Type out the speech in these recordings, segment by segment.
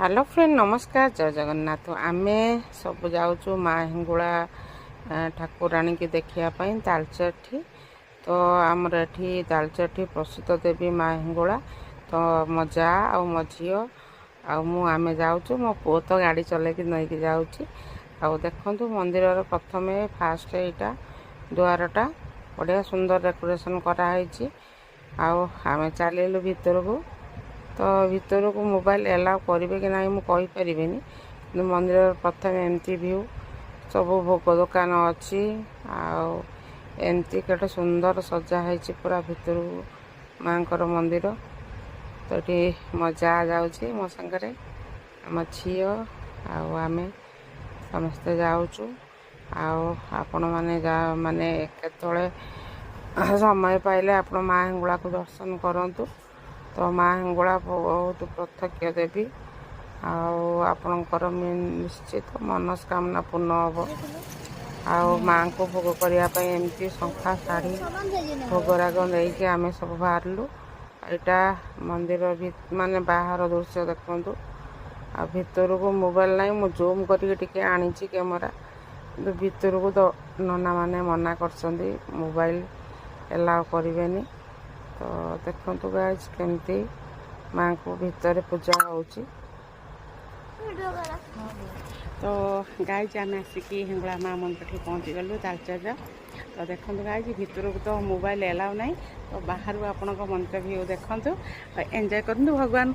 hello friend नमस्कार जय जगन्नाथ आमे सब जाऊँ माँ हिंगुला ठाकुराणी की देखापी तालचेठी तो आमर एठी तालचेठी प्रसिद्ध देवी माँ हिंगुला तो मो जा आ मो झी आमे जाऊँ मो पु तो गाड़ी चल नहीं जाऊँगी आ देखु मंदिर प्रथम फास्ट यहाँ दुआरटा बढ़िया सुंदर डेकोरेशन कराई आम चलू भीतर को तो भीतर को मोबाइल एलाउ करेंगे कि ना मुझे कि मंदिर प्रथम एमती व्यू सब भोग दुकान अच्छी आमती केटे सुंदर सजा है पूरा भीतर माँ मंदिर तो ये मजा जाऊँगी मो सांगे आम झी आमे समस्ते जाऊँ आपण मैंने माने केतले समय पाइले आप माँ हिंगुला को दर्शन करूँ तो माँ हिंगुला बहुत प्रत्यक्ष देवी आपणकर निश्चित मनस्कामना पूर्ण हम माँ को भोग करने एमती शंखा शाढ़ी भोगराग नहीं आम सब बाहरलु यहाँ मंदिर माने बाहर दृश्य देखु आ भीतर को मोबाइल नहीं मु जूम करके आनी कैमेरा भीतर को तो नना माने मना कर मोबाइल एलाउ करें तो देखु गाइज केमती माँ को भीतर पूजा होची तो गाइज आम आसिक हिंगुला माँ मंदिर पहुँची गलु तालचेर तो देखो गाइज भीतर को तो मोबाइल एलाउ ना तो बाहर आपण मंदिर व्यू देखु एंजॉय करूँ भगवान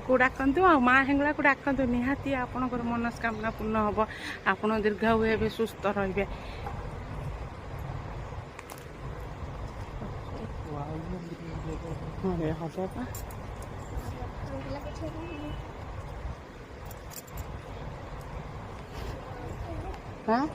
को डाकतु आ माँ हिंगुला को डाकतु निहाती आपणकर मनस्कामना पूर्ण हम आपण दीर्घायु हे सुस्थ रे हाँ रे हम हाँ